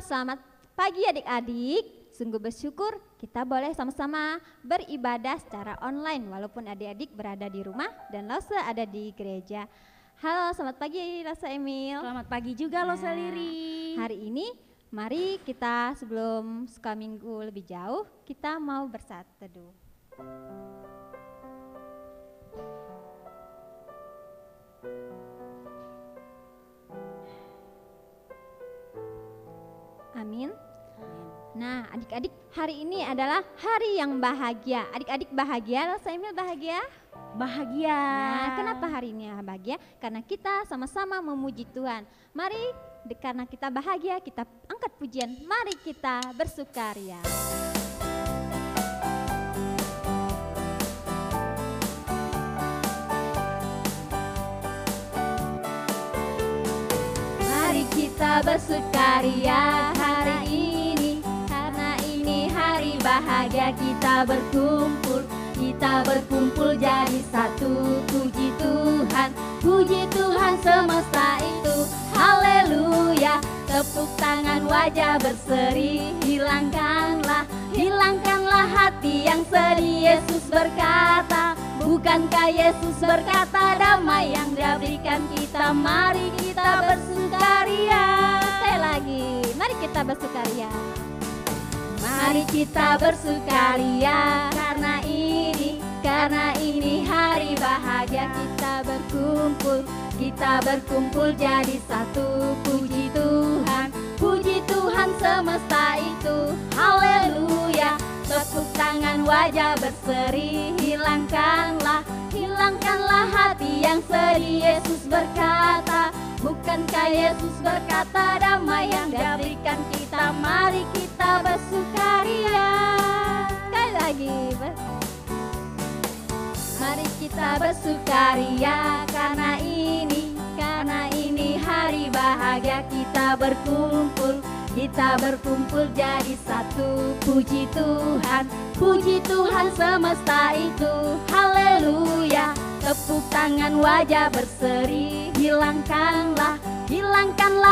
selamat pagi adik-adik. Sungguh bersyukur kita boleh sama-sama beribadah secara online walaupun adik-adik berada di rumah dan Lose ada di gereja. Halo, selamat pagi Lose Emil. Selamat pagi juga Lose Liri. Hari ini mari kita sebelum suka minggu lebih jauh, kita mau bersatu teduh. Amin. Nah, adik-adik, hari ini adalah hari yang bahagia. Adik-adik bahagia, Lose Emil bahagia? Bahagia. Nah, kenapa hari ini bahagia? Karena kita sama-sama memuji Tuhan. Mari, karena kita bahagia, kita angkat pujian. Mari kita bersukaria. Mari kita bersukaria hari ini, karena ini hari bahagia. Kita berkumpul jadi satu. Puji Tuhan semesta itu, haleluya. Tepuk tangan, wajah berseri, hilangkanlah hati yang sedih. Yesus berkata, bukankah Yesus berkata, damai yang Dia berikan kita. Mari kita bersukaria. Sekali lagi, mari kita bersukaria. Mari kita bersukaria karena ini hari bahagia. Kita berkumpul jadi satu. Puji Tuhan semesta itu, haleluya. Tepuk tangan, wajah berseri, hilangkanlah hati yang sedih. Yesus berkata, bukankah Yesus berkata, damai yang Dia berikan kita. Mari kita bersukaria. Sekali lagi, mari kita bersukaria karena ini hari bahagia. Kita berkumpul jadi satu. Puji Tuhan semesta itu, haleluya. Tepuk tangan, wajah berseri, hilangkanlah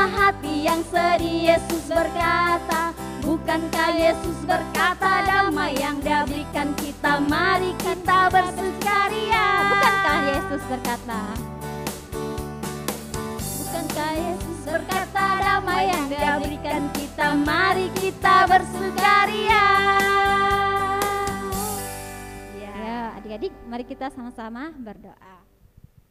hati yang sedih. Yesus berkata, bukankah Yesus berkata, damai yang Dia berikan kita. Mari kita bersukaria. Bukankah Yesus berkata, damai yang Dia berikan kita. Mari kita bersukaria. Ya, adik-adik, mari kita sama-sama berdoa.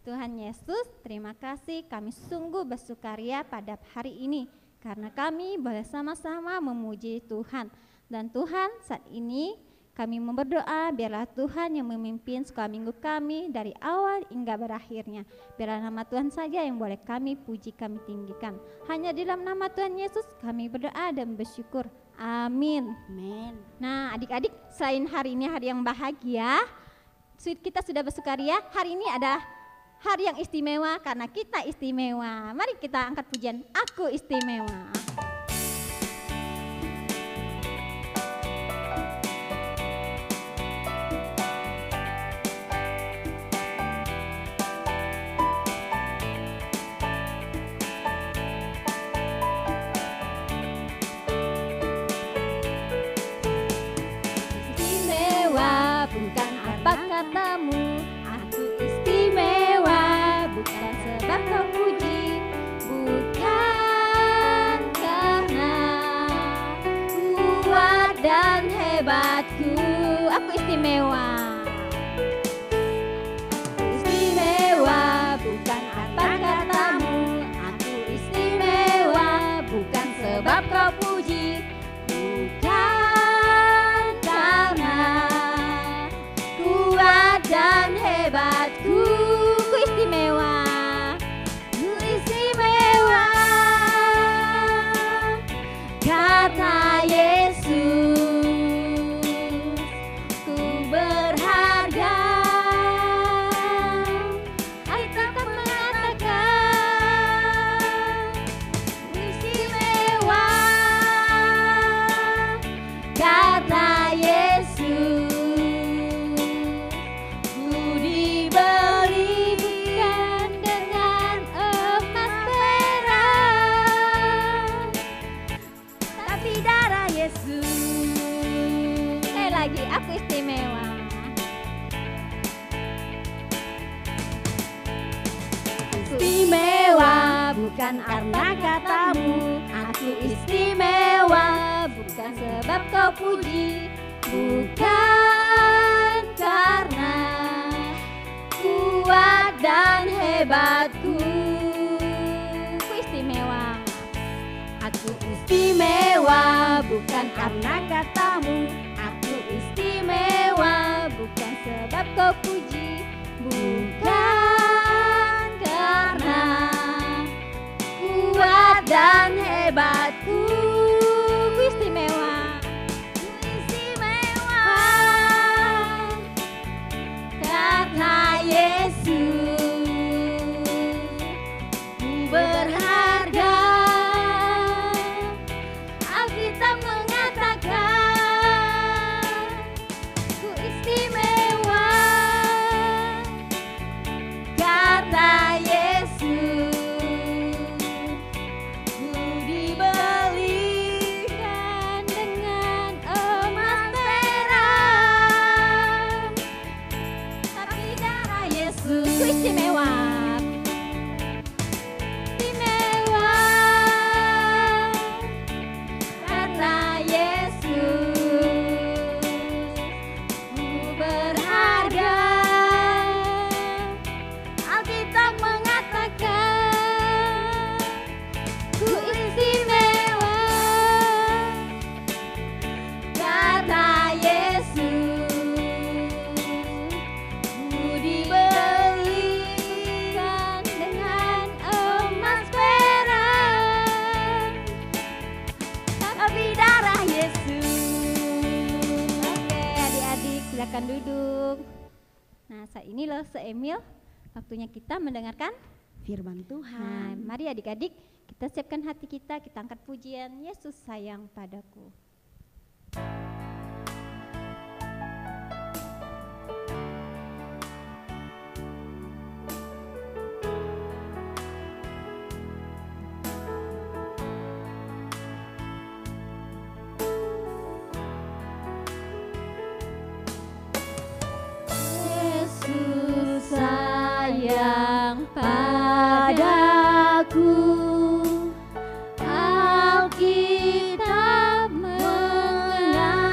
Tuhan Yesus, terima kasih, kami sungguh bersukaria pada hari ini karena kami boleh sama-sama memuji Tuhan. Dan Tuhan, saat ini kami berdoa biarlah Tuhan yang memimpin sekolah minggu kami dari awal hingga berakhirnya. Biarlah nama Tuhan saja yang boleh kami puji, kami tinggikan. Hanya di dalam nama Tuhan Yesus kami berdoa dan bersyukur. Amin. Amin. Nah, adik-adik, selain hari ini hari yang bahagia, kita sudah bersukaria. Hari ini adalah hari yang istimewa karena kita istimewa. Mari kita angkat pujian, aku istimewa. Istimewa bukan apa katamu, aku istimewa bukan sebab kau puji, bukan karena kuat dan hebatku. Aku istimewa. Istimewa bukan apa katamu, aku istimewa bukan sebab kau puji, bukan karena kuat dan hebatku. Ku istimewa. Ku istimewa. Kata Yesus, ku berharap bukan karena katamu. Aku istimewa, bukan sebab kau puji, bukan karena kuat dan hebatku. Aku istimewa. Aku istimewa, bukan karena katamu. Aku istimewa, bukan sebab kau puji, bukan karena kuat dan hebatku. Ku istimewa, ku istimewa karena Yesus. Ku berharga, Alkitab mengatakan ku istimewa karena Yesus. Ku dibelikan dengan emas perak, tapi darah Yesus. Ku istimewa, istimewa karena Yesus. Ku berharga, Alkitab mengatakan ku istimewa karena Yesus. Ku dibelikan dengan emas perak, tapi darah Yesus. Oke adik-adik silakan duduk. Nah saat ini loh Emil, waktunya kita mendengarkan Firman Nah, Tuhan. mari adik-adik kita siapkan hati kita angkat pujian Yesus sayang padaku. Yesus sayang padaku, Alkitab mengatakan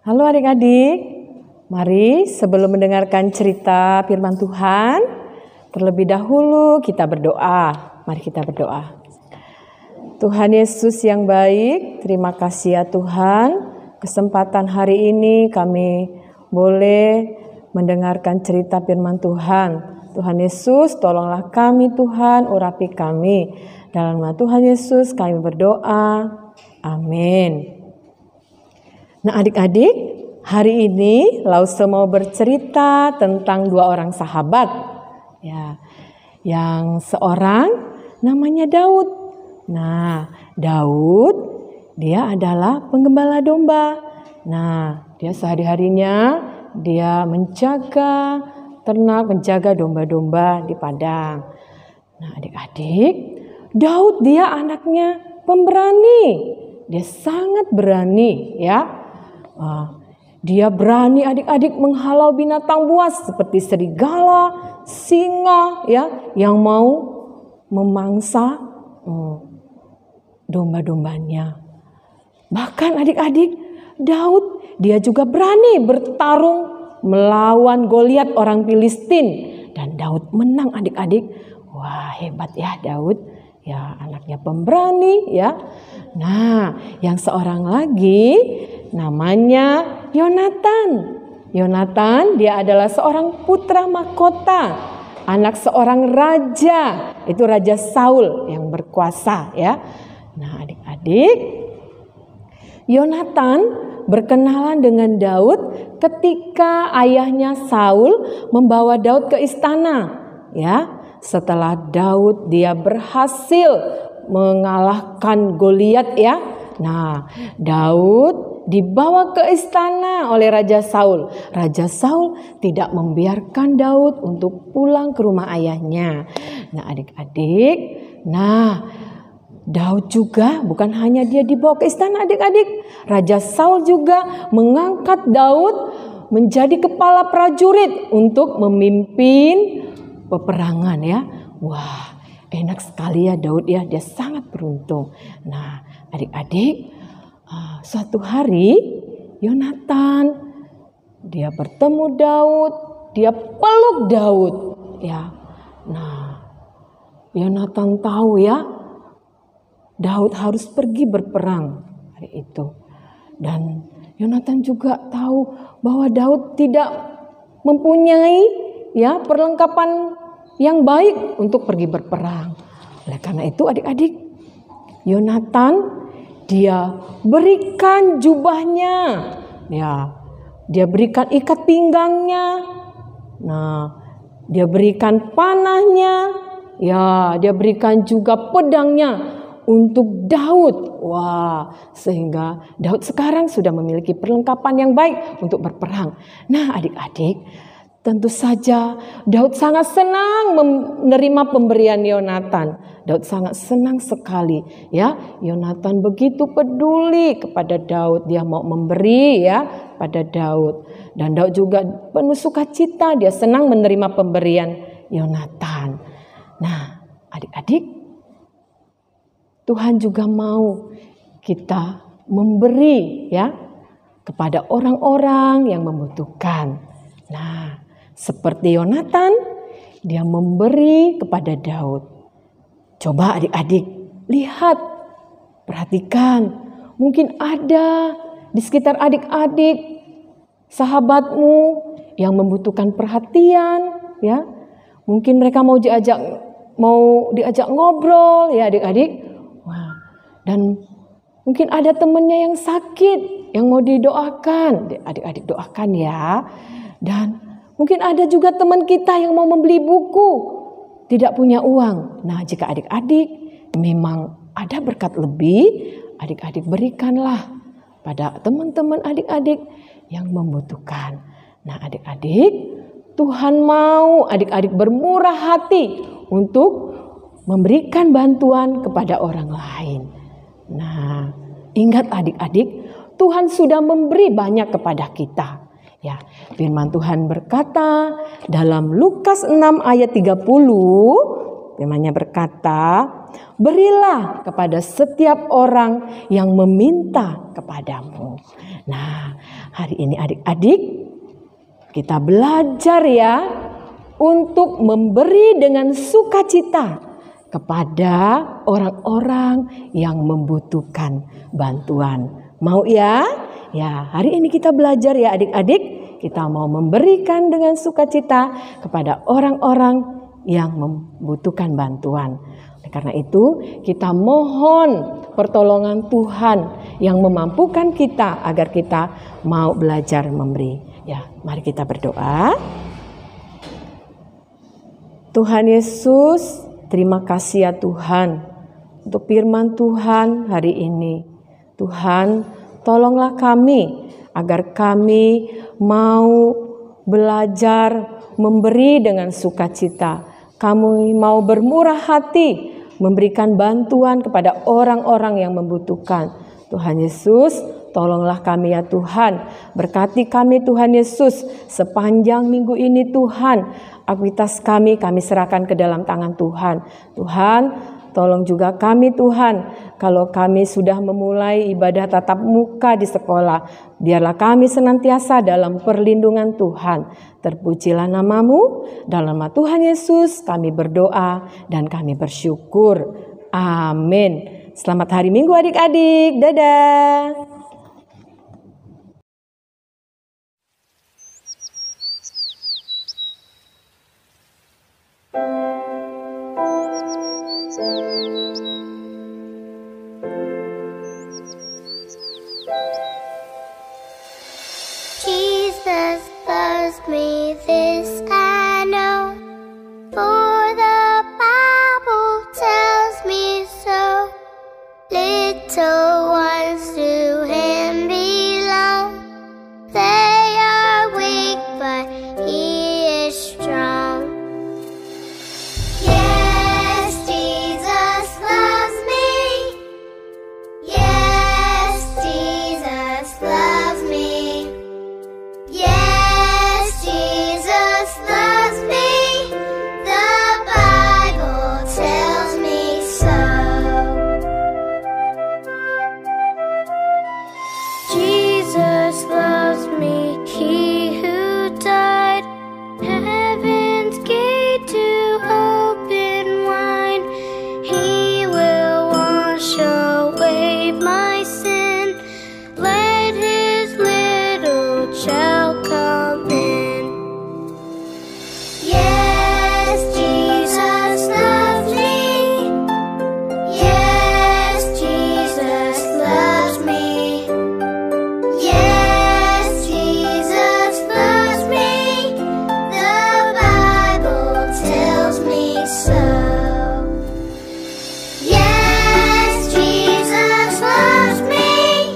Halo adik-adik, mari sebelum mendengarkan cerita firman Tuhan, terlebih dahulu kita berdoa. Mari kita berdoa. Tuhan Yesus yang baik, terima kasih ya Tuhan, kesempatan hari ini kami boleh mendengarkan cerita firman Tuhan. Tuhan Yesus, tolonglah kami Tuhan, urapi kami. Dalam nama Tuhan Yesus kami berdoa. Amin. Nah adik-adik, hari ini Lause mau bercerita tentang dua orang sahabat. Ya, yang seorang namanya Daud. Nah, Daud dia adalah penggembala domba. Nah, dia sehari-harinya dia menjaga ternak, menjaga domba-domba di padang. Nah, adik-adik, Daud dia anaknya pemberani. Dia sangat berani, ya. Dia berani adik-adik menghalau binatang buas seperti serigala, singa, ya, yang mau memangsa domba-dombanya. Bahkan adik-adik, Daud dia juga berani bertarung melawan Goliat orang Filistin, dan Daud menang adik-adik. Wah, hebat ya Daud, ya anaknya pemberani, ya. Nah, yang seorang lagi namanya Yonatan. Yonatan dia adalah seorang putra mahkota, anak seorang raja, itu Raja Saul yang berkuasa, ya. Nah, adik-adik, Yonatan berkenalan dengan Daud ketika ayahnya Saul membawa Daud ke istana, ya. Setelah Daud dia berhasil mengalahkan Goliat, ya. Nah, Daud dibawa ke istana oleh Raja Saul. Raja Saul tidak membiarkan Daud untuk pulang ke rumah ayahnya. Nah, adik-adik, Daud juga bukan hanya dia dibawa ke istana adik-adik. Raja Saul juga mengangkat Daud menjadi kepala prajurit untuk memimpin peperangan, ya. Wah, enak sekali ya Daud, ya. Dia sangat beruntung. Nah, adik-adik, suatu hari Yonatan dia bertemu Daud, dia peluk Daud, ya. Nah, Yonatan tahu ya Daud harus pergi berperang hari itu. Dan Yonatan juga tahu bahwa Daud tidak mempunyai ya perlengkapan yang baik untuk pergi berperang. Oleh karena itu adik-adik, Yonatan dia berikan jubahnya, ya, dia berikan ikat pinggangnya, nah, dia berikan panahnya, ya, dia berikan juga pedangnya untuk Daud. Wah, sehingga Daud sekarang sudah memiliki perlengkapan yang baik untuk berperang. Nah, adik-adik, tentu saja Daud sangat senang menerima pemberian Yonatan. Daud sangat senang sekali, ya. Yonatan begitu peduli kepada Daud, dia mau memberi ya pada Daud. Dan Daud juga penuh sukacita, dia senang menerima pemberian Yonatan. Nah, adik-adik, Tuhan juga mau kita memberi ya kepada orang-orang yang membutuhkan. Nah, seperti Yonatan, dia memberi kepada Daud. Coba adik-adik lihat, perhatikan, mungkin ada di sekitar adik-adik sahabatmu yang membutuhkan perhatian, ya. Mungkin mereka mau diajak ngobrol, ya adik-adik. Wah, dan mungkin ada temannya yang sakit, yang mau didoakan. Adik-adik doakan ya. Dan mungkin ada juga teman kita yang mau membeli buku, tidak punya uang. Nah, jika adik-adik memang ada berkat lebih, adik-adik berikanlah pada teman-teman adik-adik yang membutuhkan. Nah, adik-adik, Tuhan mau adik-adik bermurah hati untuk memberikan bantuan kepada orang lain. Nah, ingat adik-adik, Tuhan sudah memberi banyak kepada kita. Ya, firman Tuhan berkata dalam Lukas 6 ayat 30, firman-Nya berkata, Berilah kepada setiap orang yang meminta kepadamu. Nah, hari ini adik-adik kita belajar ya untuk memberi dengan sukacita kepada orang-orang yang membutuhkan bantuan. Mau ya? Ya, hari ini kita belajar ya adik-adik. Kita mau memberikan dengan sukacita kepada orang-orang yang membutuhkan bantuan. Karena itu kita mohon pertolongan Tuhan yang memampukan kita agar kita mau belajar memberi. Ya, mari kita berdoa. Tuhan Yesus, terima kasih ya Tuhan untuk firman Tuhan hari ini. Tuhan, tolonglah kami agar kami mau belajar memberi dengan sukacita. Kami mau bermurah hati memberikan bantuan kepada orang-orang yang membutuhkan. Tuhan Yesus, tolonglah kami ya Tuhan. Berkati kami Tuhan Yesus sepanjang minggu ini Tuhan. Aktivitas kami serahkan ke dalam tangan Tuhan. Tuhan, tolong juga kami Tuhan. Kalau kami sudah memulai ibadah tatap muka di sekolah, biarlah kami senantiasa dalam perlindungan Tuhan. Terpujilah namamu, dalam nama Tuhan Yesus kami berdoa dan kami bersyukur. Amin. Selamat hari Minggu adik-adik. Dadah. Jesus loves me, this I know, for the Bible tells me so. Little ones to Him belong. They are weak, but He is strong. Yes, Jesus loves me. Yes, Jesus loves me. Yes, Jesus loves me. The Bible tells me so. Jesus loves me, He who died, heaven's gate to open wide. He will wash away my sin. Let His little child come in. Yes, Jesus loves me. Yes, Jesus loves me. Yes, Jesus loves me. The Bible tells me so. Yes, Jesus loves me.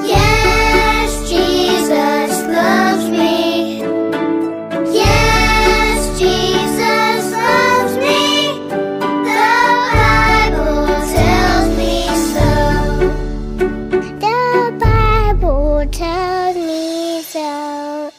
Yes, Jesus loves me. Yes, Jesus loves me. The Bible tells me so. The Bible tells me so.